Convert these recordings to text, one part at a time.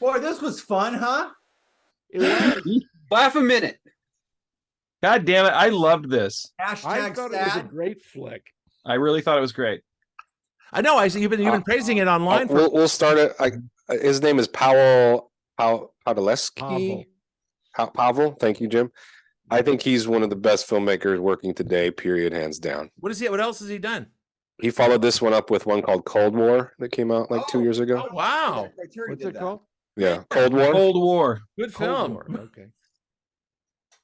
Boy, this was fun, huh? It was. Laugh a minute. God damn it. I loved this. I Hashtag thought it was a sad. great flick. I really thought it was great. I know. You've been praising it online. We'll start it. His name is Pawlikowski. Pavel. Thank you, Jim. I think he's one of the best filmmakers working today. Period, hands down. What else has he done? He followed this one up with one called Cold War that came out like 2 years ago. Oh, wow. What's it called? Yeah, Cold War. Cold War. Good Cold film. War,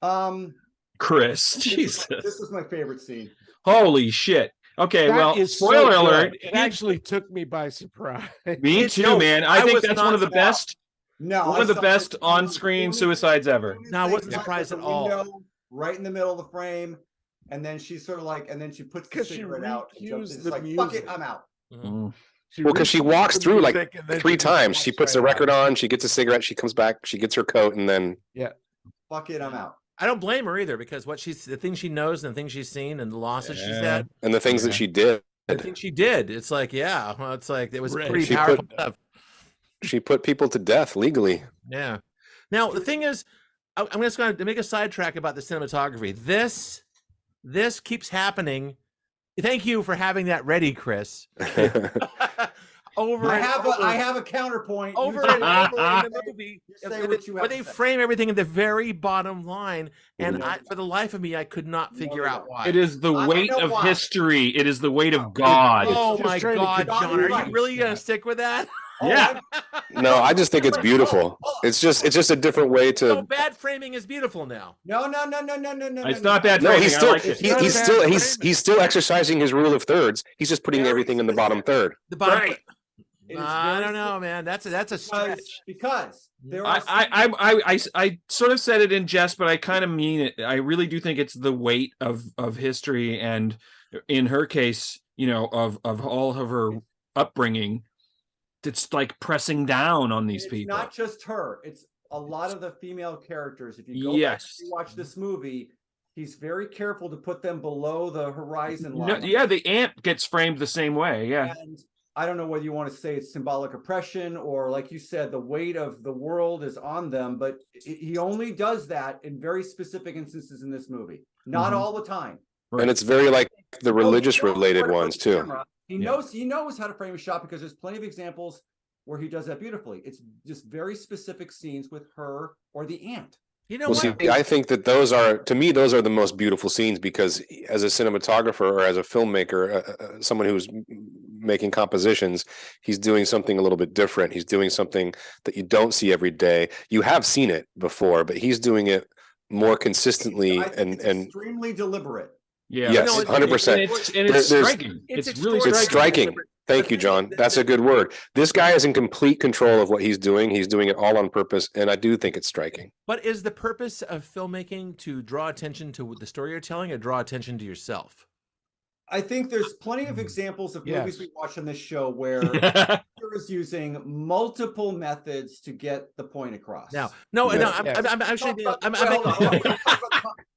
okay. Chris, Jesus. This was my favorite scene. Holy shit. Okay, That well, is so spoiler good. alert. It actually took me by surprise. Me too, man. I think that's one of the best. No, One of the best on-screen suicides ever. No, I wasn't surprised at all. Right in the middle of the frame, and then she's sort of like, and then she puts the 'Cause she cigarette out. And jumps in. recues It's the like, fuck it, music. I'm out. Mm. Well, because she walks recues the through like music and then 3 just times. She walks puts the right record out. on, she gets a cigarette, she comes back, she gets her coat, and then Fuck it, I'm out. I don't blame her either, because the things she knows and the things she's seen and the losses she's had, and the things that she did. the things she did. It's like, yeah, well, it's like it was Right. pretty She powerful put- stuff. She put people to death legally. Yeah. Now the thing is, I'm just going to make a sidetrack about the cinematography. This keeps happening. Thank you for having that ready, Chris. Over I and have a counterpoint. over You and over in the movie, say what you have where to they say. frame everything in the very bottom line, and No. for the life of me, I could not figure they out don't. why. It is the I weight know of why. history. It is the weight of God. Oh Just my trying to God, convince John, are you you really that. gonna stick with that? Yeah. No, I just think it's beautiful. It's just a different way So to. bad framing is beautiful now. No. It's not bad No, framing. he's I still like it. he's still exercising his rule of thirds. He's just putting Very everything in the bottom third. The bottom. Right. It is I very don't know, man. That's a stretch. because there are I sort of said it in jest, but I kind of mean it. I really do think it's the weight of history, and in her case, of all of her upbringing, it's like pressing down on these it's people. not just her. It's a lot of the female characters. If you go back Yes. and watch this movie, he's very careful to put them below the horizon No, line. yeah, the ant gets framed the same way. Yeah. And I don't know whether you want to say it's symbolic oppression or, like you said, the weight of the world is on them, but he only does that in very specific instances in this movie. Not Mhm. all the time. And it's very like the religious related He knows ones where to too. put the camera. He knows how to frame a shot, because there's plenty of examples where he does that beautifully. It's just very specific scenes with her or the ant. You know Well, what? see, I think that those are the most beautiful scenes, because as a cinematographer or as a filmmaker, someone who's making compositions, he's doing something a little bit different. He's doing something that you don't see every day. You have seen it before, but he's doing it more consistently I think it's and extremely deliberate. Yeah. Yes, No, it's- 100%. And it's There's- striking. It's really extraordinary. it's striking. Thank you, John. That's a good word. This guy is in complete control of what he's doing. He's doing it all on purpose, and I do think it's striking. But is the purpose of filmmaking to draw attention to the story you're telling, or draw attention to yourself? I think there's plenty of examples of movies Yes. we watch on this show where the director is using multiple methods to get the point across. No, Yeah. I'm actually. I'm Hold on, making.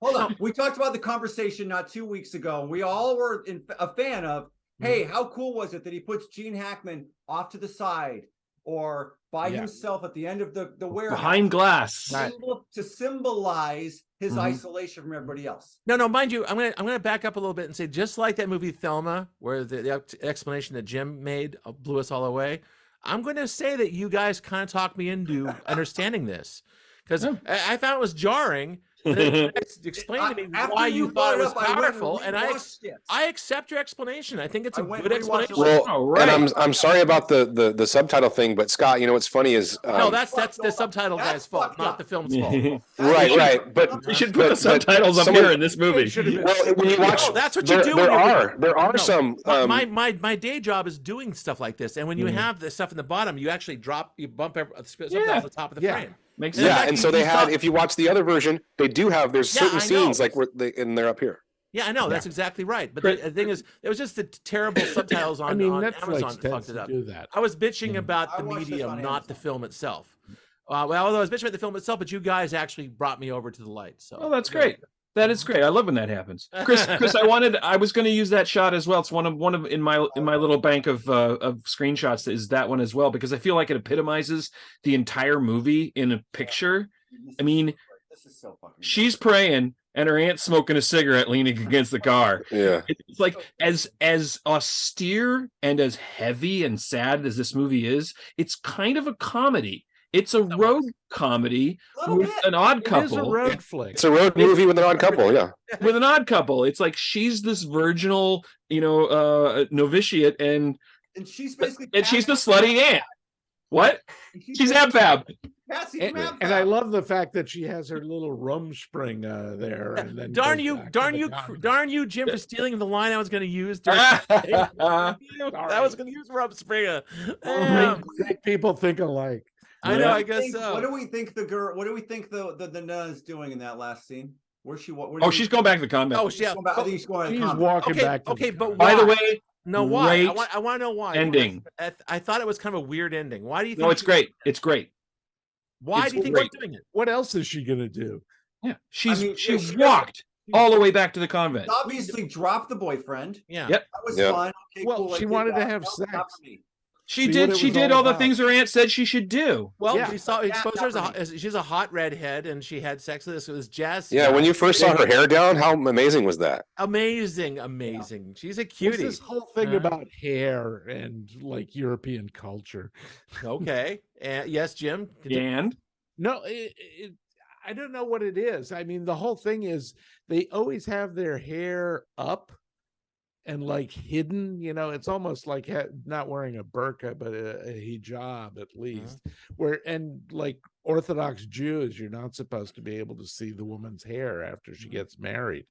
hold on. We talked about the conversation not 2 weeks ago. We all were a fan of, hey, how cool was it that he puts Gene Hackman off to the side or by Yeah. himself at the end of the warehouse Behind glass. Right. to symbolize his Mhm. isolation from everybody else. No, mind you, I'm gonna back up a little bit and say, just like that movie Thelma, where the explanation that Jim made blew us all away. I'm going to say that you guys kind of talked me into understanding this, because I found it was jarring. And then explain to me After why you thought it was brought up, I went powerful, and rewatched it. I accept your explanation. I think it's a I went good and rewatched it. explanation. Well, Oh, right. and I'm sorry about the subtitle thing, but Scott, what's funny is No, that's the subtitle That's guy's fault, fucked not up. the film's fault. right. But You should put the but subtitles up someone- here in this movie. well, when you watch, No, that's what you there, do. there when you- are there are No, some. my day job is doing stuff like this, and when you have the stuff in the bottom, you actually bump something off the top of the Yeah. frame. Makes And in sense. fact, and so you they had. saw- If you watch the other version, they do have. There's Yeah, certain I know. scenes like and they're up here. Yeah, I know that's exactly right. But the thing is, it was just the terrible subtitles on, I mean, on Netflix Amazon that tends fucked it to up. do that. I was bitching about I the watched this medium, on not the Amazon. film itself. Well, although I was bitching about the film itself, but you guys actually brought me over to the light. So Oh, that's great. That is great. I love when that happens. Chris, I was going to use that shot as well. It's one of in my little bank of screenshots is that one as well, because I feel like it epitomizes the entire movie in a picture. I mean, this is so fucking she's praying and her aunt's smoking a cigarette leaning against the car. Yeah. It's like as austere and as heavy and sad as this movie is, it's kind of a comedy. It's a road comedy with an odd It couple. is a road flick. It's a road movie with an odd couple. Yeah. With an odd couple. It's like she's this virginal, novitiate, and she's basically she's the slutty aunt. What? She's AbFab. Patsy And, from AbFab. and I love the fact that she has her little rumspring there. And then Darn goes you, back to darn the you, convent. darn you, Jim, for stealing the line I was going to use. I was going to use Rob Springer. Great people think alike. I know. I guess so. What do we think the girl? What do we think the nun is doing in that last scene? Where's she? She's going back to the convent. Oh, yeah. I think she's going to the She's convent. walking Okay, back. To okay, the but convent. By the why? way, No, why? great I want to know why. ending. I thought it was kind of a weird ending. Why do you think? No, it's great. It's great. Why it's do you think great. she's doing it? What else is she gonna do? Yeah, she she- walked all the way back to the convent. Obviously, dropped the boyfriend. Yeah. Yep. That was Yeah. fun. Okay, Well, cool. I she did wanted to that. have That was sex. not for me. She See what did. it She was did all all the about. things her aunt said she should do. Well, Yeah. we saw exposed her not for she's a hot redhead, and she had sex with this. It was Jazz. Yeah. When you first saw her hair down, how amazing was that? amazing. She's a What's cutie. this whole thing Huh? about hair and like European culture? Okay. Yes, Jim. continue. And No, I don't know what it is. I mean, the whole thing is they always have their hair up and like hidden. It's almost like not wearing a burqa, but a hijab at least. And like Orthodox Jews, you're not supposed to be able to see the woman's hair after she gets married.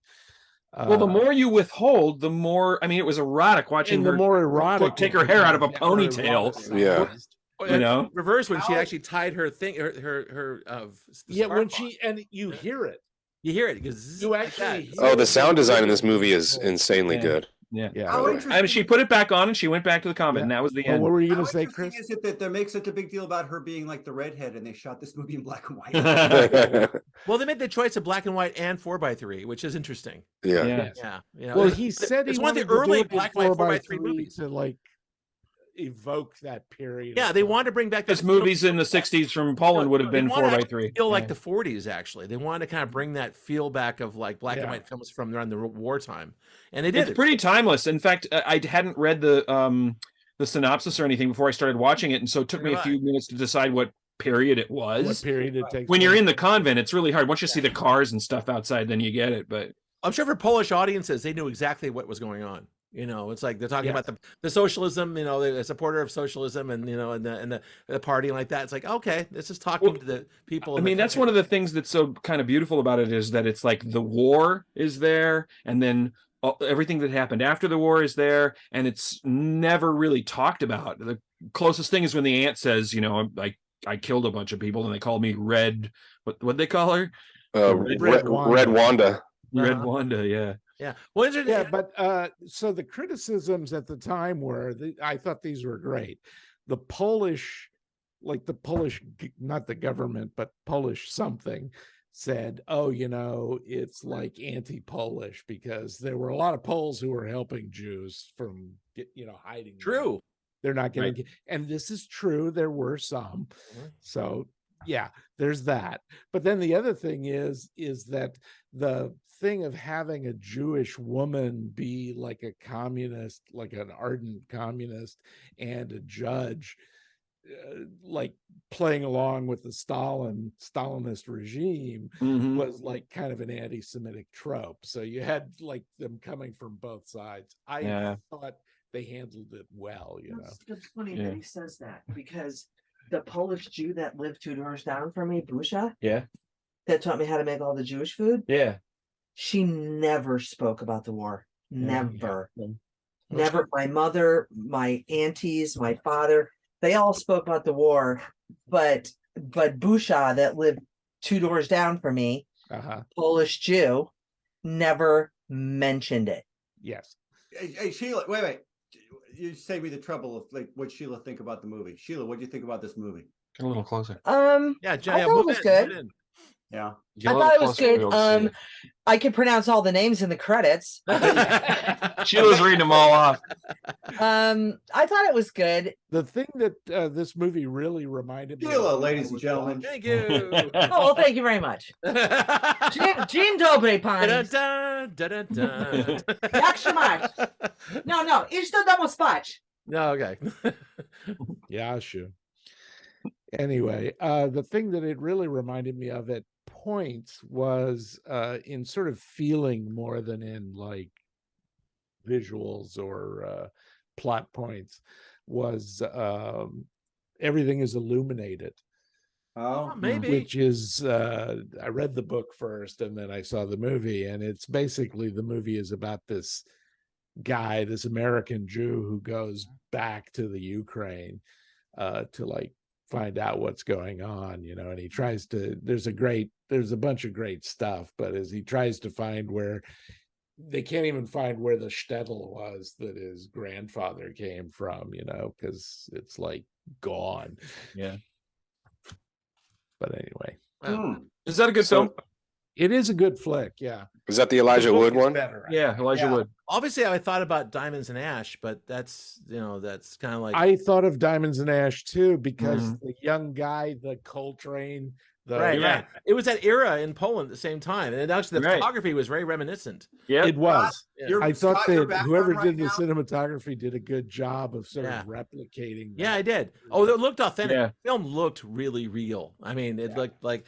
well, the more you withhold, the more. I mean, it was erotic watching and the her more erotic, take her hair out of a ponytail. Yeah. Reverse when she How- actually tied her thing, her Yeah, scarf when on. and you hear it. You hear it. It goes You like actually that. hear Oh, the it. sound design in this movie is insanely Yeah. good. Yeah. Yeah. How I interesting. mean, she put it back on and she went back to the convent, and that was the Well, end. what were you How going to say, interesting Chris? is it that they make such a big deal about her being like the redhead, and they shot this movie in black and white? Well, they made the choice of black and white and 4x3, which is interesting. Yeah. Yeah. Yeah. Well, he said it's he one of the wanted to do early it in black and white 4x3 4x3 movies. to like evoke that period. Yeah, of they time. wanted to bring back Because that movies in the '60s from Poland would have They been wanted to 4x3. feel like the 40s. Actually, they wanted to kind of bring that feel back of like black and Yeah. white films from around the wartime, and they did. It's pretty timeless. In fact, I hadn't read the synopsis or anything before I started watching it, and so it took me a Right. few minutes to decide what period it What was. period it takes. When you're place. in the convent, it's really hard. Once you see the cars and stuff outside, then you get it. But I'm sure for Polish audiences, they knew exactly what was going on. It's like they're talking Yes. about the socialism, the supporter of socialism, and and the party like that. It's like, okay, this is talking to the people. I mean, that's one of the things that's so kind of beautiful about it is that it's like the war is there, and then everything that happened after the war is there, and it's never really talked about. The closest thing is when the aunt says, I killed a bunch of people, and they called me Red. What'd they call her? Red Wanda. Red Wanda. Red Uh-huh. Wanda. Yeah. Yeah. Well, is it, Yeah, but so the criticisms at the time were, I thought these were great. The Polish, not the government, but Polish something said, oh, it's like anti-Polish because there were a lot of Poles who were helping Jews from, hiding. them. true. They're not getting, and this is true. There were some. Mhm. So yeah, there's that. But then the other thing is that the thing of having a Jewish woman be like a communist, like an ardent communist, and a judge, like playing along with the Stalinist regime, Mhm. was like kind of an anti-Semitic trope. So you had like them coming from both sides. I Yeah. thought they handled it well, It's funny Yeah. that he says that because the Polish Jew that lived 2 doors down from me, Busha, Yeah. that taught me how to make all the Jewish food, Yeah. she never spoke about the War. Yeah. Never. Never. My mother, my aunties, my father, they all spoke about the war, but Busha that lived 2 doors down from me, Uh-huh. Polish Jew, never mentioned it. Yes. Hey, Sheila, wait. You saved me the trouble of like what Sheila think about the movie. Sheila, what do you think about this movie? Get a little closer. Yeah, I Jay, thought it was good. move in. Yeah. I thought it was good. I could pronounce all the names in the credits. Sheila's reading them all off. I thought it was good. The thing that this movie really reminded me Sheila, of, ladies and gentlemen. Thank you. Oh, well, thank you very much. Dzień dobry, pani. Jak się masz? No, idź do domu spać. No, okay. Yeah, sure. Anyway, the thing that it really reminded me of at points was in sort of feeling more than in like visuals or plot points was everything is illuminated. Oh, maybe. Which is I read the book first and then I saw the movie, and it's basically the movie is about this guy, this American Jew who goes back to the Ukraine to like find out what's going on, you know, and he tries to, there's a bunch of great stuff, but as he tries to find where they can't even find where the shtetl was that his grandfather came from, you know, because it's like gone. Yeah. But anyway, Is that a good film? it is a good flick. Yeah. Is that the Elijah Wood one? Better, Yeah, Elijah Yeah. Wood. Obviously, I thought about Diamonds and Ash, but that's kind of like I thought of Diamonds and Ash too, because the young guy, the Coltrane, right. It was that era in Poland at the same time, and actually the photography was very reminiscent. Yeah, it was. Your- I thought Scott, your that whoever background did right the now- cinematography did a good job of sort of replicating. Yeah, that. I did. Oh, it looked authentic. Yeah. The film looked really real. I mean, it looked like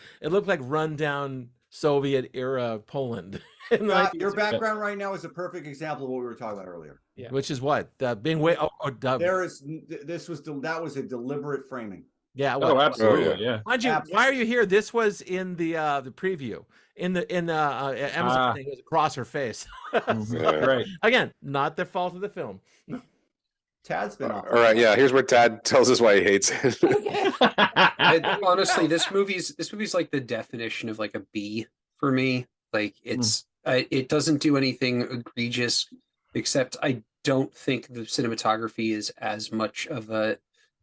rundown Soviet era Poland. And Scott, your background right now is a perfect example of what we were talking about earlier. Yeah. which is what being way. That was a deliberate framing. Yeah. Oh, absolutely. Oh, yeah. Mind you, why are you here? This was in the preview in the Amazon thing. It was across her face. Right. Again, not the fault of the film. Tad's been off. All right, yeah. Here's where Tad tells us why he hates it. Honestly, this movie's like the definition of like a B for me. Like it doesn't do anything egregious, except I don't think the cinematography is as much of a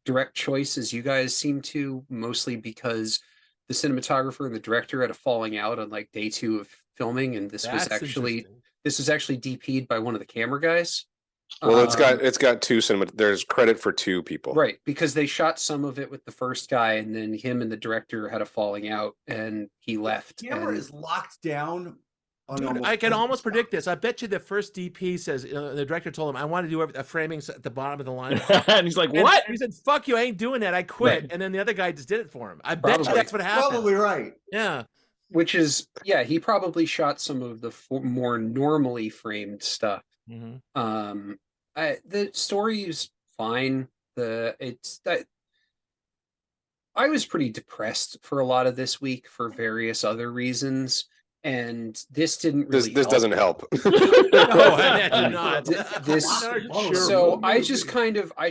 direct choice as you guys seem to, mostly because the cinematographer and the director had a falling out on like day 2 of filming, and this was actually DP'd by one of the camera guys. Well, it's got two there's credit for 2 people. Right, because they shot some of it with the first guy, and then him and the director had a falling out, and he left. The camera is locked down. Dude, I can almost predict this. I bet you the first DP says the director told him, "I want to do a framing at the bottom of the line," And he's like, "What?" He said, "Fuck you, I ain't doing that. I quit." Right. And then the other guy just did it for him. I bet you Probably. that's what happened. Probably right. Yeah. Which is, yeah, he probably shot some of the more normally framed stuff. Mm-hmm. The story is fine. I was pretty depressed for a lot of this week for various other reasons, and this didn't really. This doesn't help. No, I did not. So I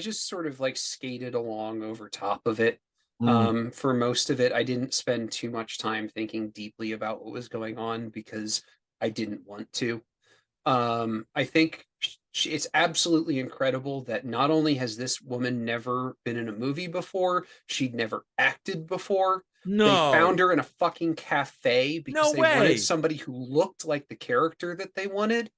just sort of like skated along over top of it. For most of it, I didn't spend too much time thinking deeply about what was going on because I didn't want to. I think it's absolutely incredible that not only has this woman never been in a movie before, she'd never acted before. No. They found her in a fucking cafe because No they wanted way. somebody who looked like the character that they wanted.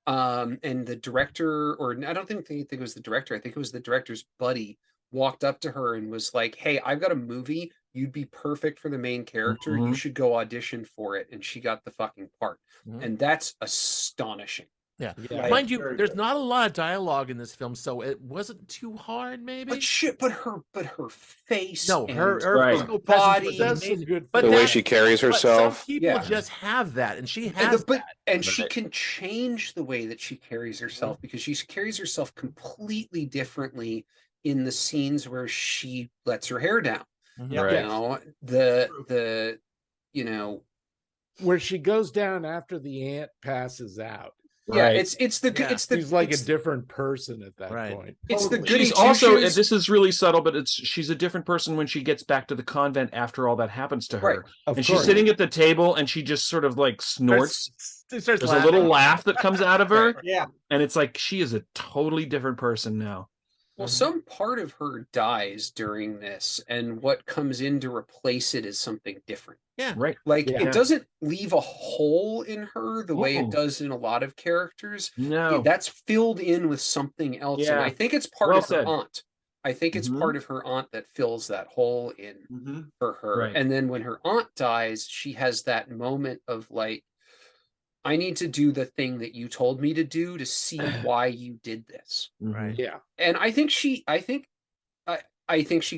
And the director, or I don't think it was the director, I think it was the director's buddy, walked up to her and was like, "Hey, I've got a movie. You'd be perfect for the main character. You should go audition for it." And she got the fucking part. And that's astonishing. Yeah. Right. Mind you, Very there's good. not a lot of dialogue in this film, so it wasn't too hard, maybe. But shit, but her face. No, and her Right. physical presence body. was That's some amazing. good. But The way that's- she carries But herself. some people Yeah. just have that, and she And, has that. and she can change the way that she carries herself because she carries herself completely differently in the scenes where she lets her hair down. Yeah. Right. You know, the you know, where she goes down after the aunt passes out. yeah, Right. it's the Yeah. it's the She's like a it's, different person at that Right. point. it's the Totally. goody She's also, two-shoes. this is really subtle, but she's a different person when she gets back to the convent after all that happens to her. Right. Of And course. she's sitting at the table and she just sort of like snorts. Starts There's a laughing. little laugh that comes out of her. Yeah. And it's like, she is a totally different person now. Well, some part of her dies during this, and what comes in to replace it is something different. Yeah. Right. Like Yeah. it doesn't leave a hole in her the way it Mm-mm. does in a lot of characters. No. That's filled in with something else. And Yeah. I think it's part Well of her said. aunt. I think it's Mhm. part of her aunt that fills that hole in Mhm. for her. Right. And then when her aunt dies, she has that moment of like, I need to do the thing that you told me to do to see why you did this. Right. Yeah. And I think she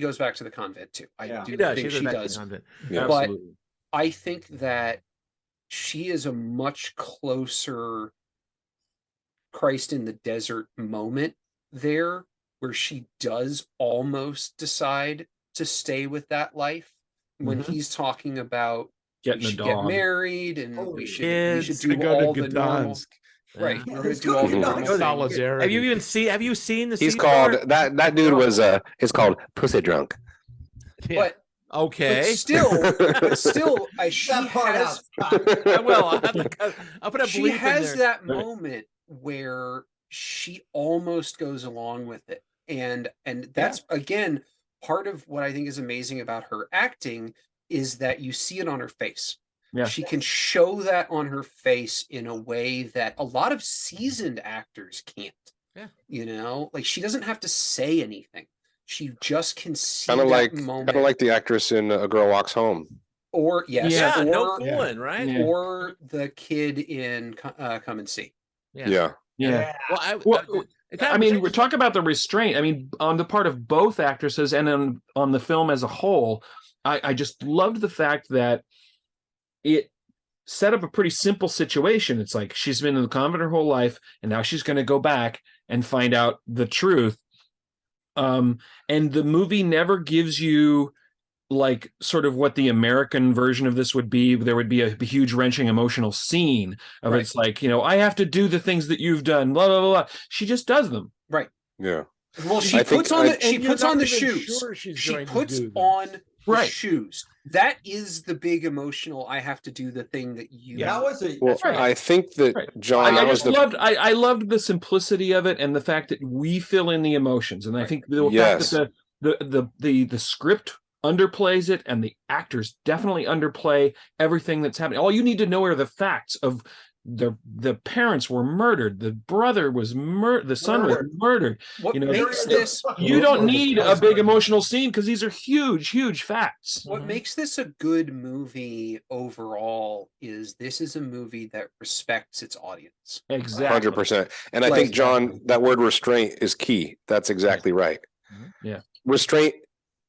goes back to the convent too. I Yeah. do She does. think She she goes back to does. the convent. Yeah. But Absolutely. I think that she is a much closer Christ in the desert moment there, where she does almost decide to stay with that life when Mhm. he's talking about Getting we a should get dog. married and Totally. we should Kids. do go to all the normal Gdansk. right. Yeah. We're Yeah, gonna let's do go all to the Gdansk. normal things. Solidarity. Have you seen the He's scene called where- that dude was it's called pussy drunk. Yeah. But Okay. still, she That part out, has Scott. I will. I'll put a she bleep in has there. that moment where she almost goes along with it, and that's again part of what I think is amazing about her acting is that you see it on her face. Yeah. She can show that on her face in a way that a lot of seasoned actors can't. Yeah. You know, like she doesn't have to say anything. She just can see Kind of that like moment. the actress in A Girl Walks Home. Or yes, Yeah, or, no fooling, right? Yeah. or the kid in Come and See. Yeah. Yeah. Well, I mean, we're talking about the restraint. I mean, on the part of both actresses and on the film as a whole, I just loved the fact that it set up a pretty simple situation. It's like she's been in the convent her whole life, and now she's going to go back and find out the truth. And the movie never gives you like sort of what the American version of this would be. There would be a huge wrenching emotional scene of it's like, I have to do the things that you've done, blah, blah, blah, blah. She just does them. Right. Yeah. Well, she I think puts on And she you're puts not on the even shoes. sure she's She going to puts do them. on the Right. shoes. That is the big emotional. I have to do the thing that you. That was a Well, right. I think that Right. John, I that was just the loved. I loved the simplicity of it and the fact that we fill in the emotions. And I think the Yes. fact that the script underplays it and the actors definitely underplay everything that's happening. All you need to know are the facts of the parents were murdered, the brother was murdered, the son was murdered. What You know, makes this? You don't need a big emotional scene because these are huge facts. What makes this a good movie overall is this is a movie that respects its audience. Exactly. 100%. And I Like- think, John, that word restraint is key. That's exactly right. Yeah. Restraint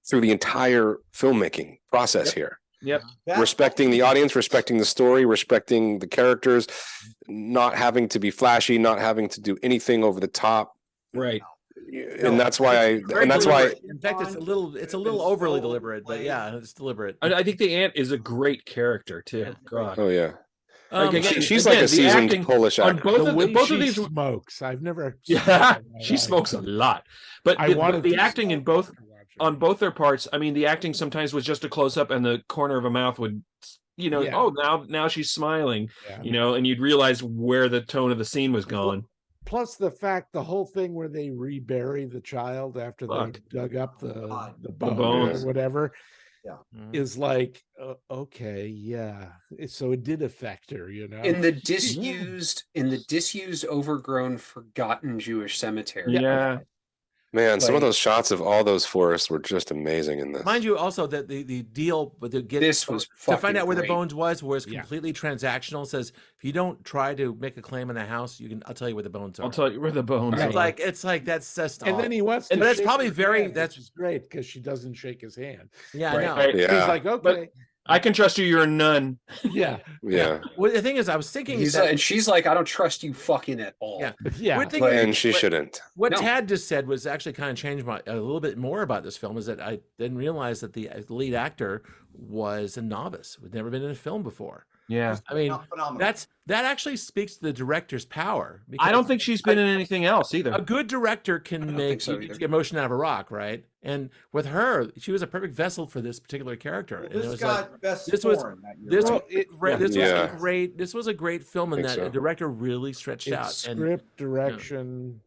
through the entire filmmaking process Yep. here. Yep. Respecting the audience, respecting the story, respecting the characters, not having to be flashy, not having to do anything over the top. Right. And that's why Very and that's why deliberate. In fact, it's a little overly deliberate, but yeah, it's deliberate. I think the aunt is a great character too. God. oh yeah. Again, She's like a the seasoned acting Polish on actor. both The way of she these. smokes. I've never. Yeah, smoked in my she life. smokes a lot. But I wanted the to acting in smoke both after watching on it. both their parts. I mean, the acting sometimes was just a close up, and the corner of a mouth would, Yeah. oh now she's smiling, Yeah. and you'd realize where the tone of the scene was going. Plus the fact the whole thing where they rebury the child after Fuck. they dug up the God. bones bones. or whatever Mhm. is like okay, yeah. So it did affect her, In the disused, overgrown, forgotten Jewish cemetery. Yeah. Man, some of Like- those shots of all those forests were just amazing in this. Mind you, also that the deal with the This was to find fucking out where the great. bones was Yeah. completely transactional. It says if you don't try to make a claim in the house, I'll tell you where the bones are. I'll tell you where the bones It's are. it's like that's just and then he wants And to that's shake probably his very- hand, that's- which is great because she doesn't shake his hand. yeah, Right. I know. Right. Yeah. He's like, okay, I can trust you. You're a nun. yeah, Yeah. Well, the thing is, I was thinking And she's like, I don't trust you fucking at all. Yeah. yeah. We're thinking- But- And she shouldn't. What No. Tad just said was actually kind of changed a little bit more about this film is that I didn't realize that the lead actor was a novice, had never been in a film before. Yeah. I mean, phenomenal. that actually speaks to the director's power. I don't think she's been in anything else either. A good director can don't make think so you either. get emotion out of a rock, right? And with her, she was a perfect vessel for this particular character. Well, And it this was got like, best this was- scoring that year, this right? was Yeah. a great. This was a great film, and Think that so. the director really stretched It's out. And script, direction,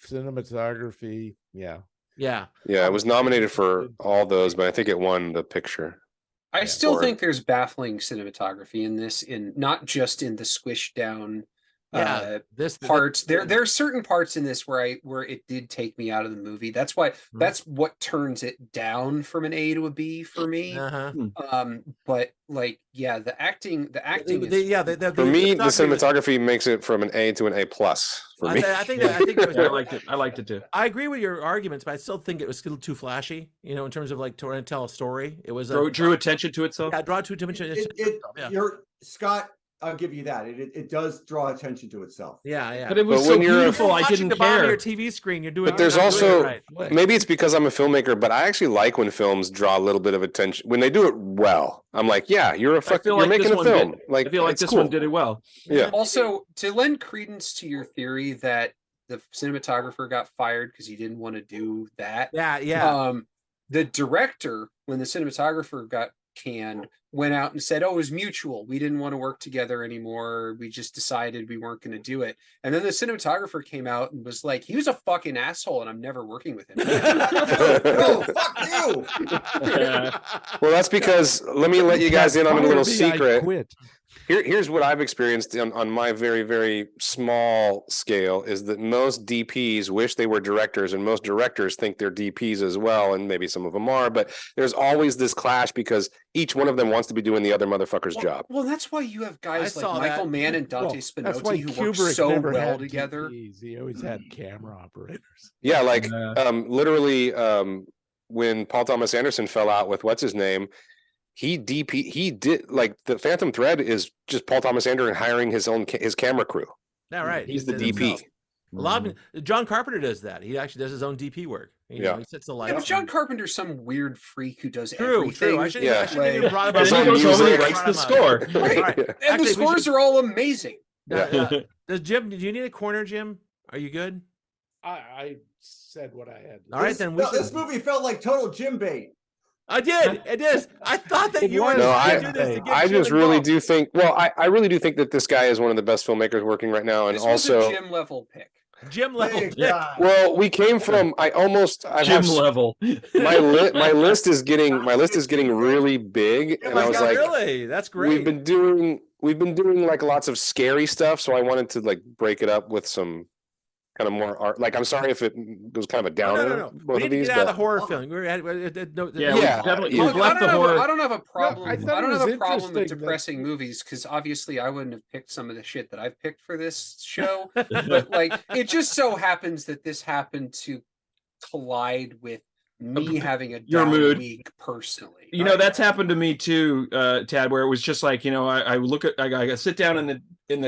cinematography. Yeah. yeah, Yeah, it was nominated for all those, but I think it won the picture. I Yeah. still Or- think there's baffling cinematography in this, in not just in the squish down yeah. This parts. There are certain parts in this where it did take me out of the movie. That's why that's what turns it down from an A to a B for me. Uh-huh. But like, yeah, the acting is For me, the cinematography makes it from an A to an A plus for me. I think that was. Yeah, I liked it too. I agree with your arguments, but I still think it was still too flashy. You know, in terms of like trying to tell a story. It was Drew attention to itself. Yeah, draw too much attention. Yeah. You're Scott. I'll give you that. It does draw attention to itself. Yeah. But it was But so when you're- beautiful, I Watching didn't the bottom of care. your TV screen. You're doing. But there's you're not doing also- it right. Maybe it's because I'm a filmmaker, but I actually like when films draw a little bit of attention when they do it well. I'm like, yeah, you're feel you're like this making a one film. did. Like I feel like it's this cool. one did it well. Yeah. also to lend credence to your theory that the cinematographer got fired because he didn't want to do that. Yeah. The director, when the cinematographer got canned, went out and said, "Oh, it was mutual. We didn't want to work together anymore. We just decided we weren't going to do it." And then the cinematographer came out and was like, "He was a fucking asshole, and I'm never working with him." No, fuck you. Well, that's because let me let you guys in on a Fire little me, I secret. quit. Here's what I've experienced on my very, very small scale is that most DPs wish they were directors, and most directors think they're DPs as well, and maybe some of them are, but there's always this clash because each one of them wants to be doing the other motherfucker's job. Well, that's why you have guys I like saw Michael that. Mann and Dante That's why Spinotti who work Kubrick so never well had together. DPs. He always had camera operators. Yeah, like Yeah. literally when Paul Thomas Anderson fell out with what's his name, he did like the Phantom Thread is just Paul Thomas Anderson hiring his camera crew. Yeah, right. He's He the did it DP. himself. A lot of John Carpenter does that. He actually does his own DP work. You know, Yeah. he sets the Yeah, lights. but John Carpenter's some weird freak who does True. everything. I should Yeah. have even brought him And His then own he goes home and music. writes the score. Right. All right. And Actually, the we scores should- are all amazing. Does Jim? Do you need a corner, Jim? Are you good? I said what I had. All right, then we This should. movie felt like total Jim bait. I did. It is. I thought that It you were was. No, trying I- to do this to get I Jim just really involved. do think. Well, I really do think that this guy is one of the best filmmakers working right now, and This was also, a Jim level pick. Jim level. Big pick. guy. well, we came from. I Gym have level. my list is getting really big, Oh and my I was God, like, really? That's great. we've been doing like lots of scary stuff, so I wanted to like break it up with some kind of more art. Like, I'm sorry if it was kind of a Oh, downer. no. Both We need of to these, get out of but the horror film. We're at, Yeah, Yeah, definitely. yeah. We've left the I horror. don't have a problem. I I, thought it don't was have a problem with interesting that- depressing movies because obviously I wouldn't have picked some of the shit that I've picked for this show. But like, it just so happens that this happened to collide with me having a Your down mood. week personally. You know, that's happened to me too, Tad, where it was just like, I look at, I sit down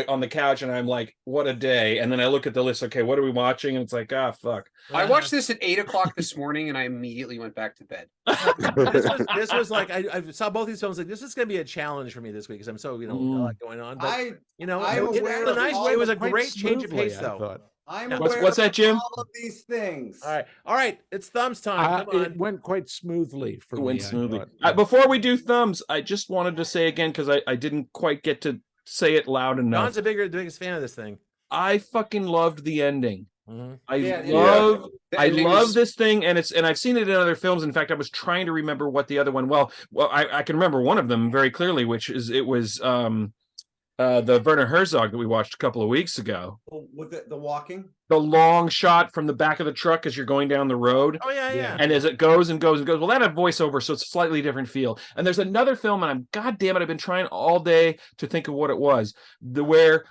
on the couch and I'm like, what a day. And then I look at the list. Okay, what are we watching? And it's like, fuck. I watched this at 8:00 this morning and I immediately went back to bed. This was like I saw both these films. Like, this is going to be a challenge for me this week because I'm so a lot going on. But I'm it aware was a nice of way. It was a Quite great change of smoothly, pace, I though. thought. aware What's that, of Jim? all of these things. All right. It's thumbs time. Come It on. went quite smoothly for It me. went I smoothly. thought. Yeah. Before we do thumbs, I just wanted to say again, because I didn't quite get to say it loud enough. John's the biggest fan of this thing. I fucking loved the ending. Mhm. I Yeah, love the I ending love is- this thing, and I've seen it in other films. In fact, I was trying to remember what the other one. Well, I can remember one of them very clearly, which is it was the Werner Herzog that we watched a couple of weeks ago. With the walking. The long shot from the back of the truck as you're going down the road. Oh yeah. Yeah. And as it goes and goes and goes, well, that had voiceover, so it's a slightly different feel. And there's another film, and I'm goddamn it, I've been trying all day to think of what it was. Where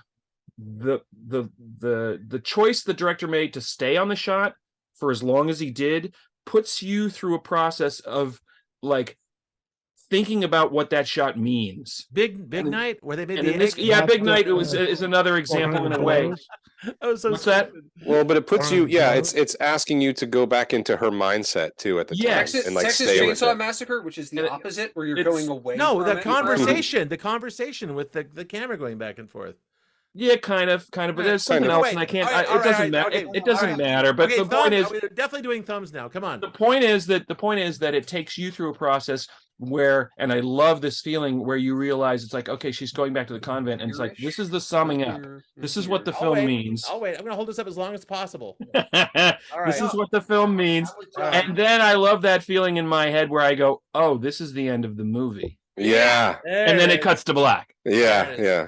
the choice the director made to stay on the shot for as long as he did puts you through a process of like thinking about what that shot means. Big Night, where they made And the in this, egg? yeah, Big Night is another example in a way. Oh, so What's that? stupid. Well, but it puts you, yeah, Orange it's asking you to go back into her mindset too at the time Yes. and like Texas stay with Chainsaw it. Massacre, which is the And opposite, where you're it's- going away. No, from the it. conversation with the camera going back and forth. Yeah, kind of, but Alright, there's something kind of. else, Wait, and I can't. alright, it doesn't alright, matter. okay, It doesn't alright. matter. But Okay, the point is, we're definitely doing thumbs now. Come on. the point is that it takes you through a process where, and I love this feeling where you realize it's like, okay, she's going back to the convent, and it's like, this is the summing up. This is what the I'll film wait. means. I'll wait. I'm gonna hold this up as long as possible. This is what the film means. Alright. And then I love that feeling in my head where I go, oh, this is the end of the movie. Yeah, And then it cuts to black. yeah, yeah.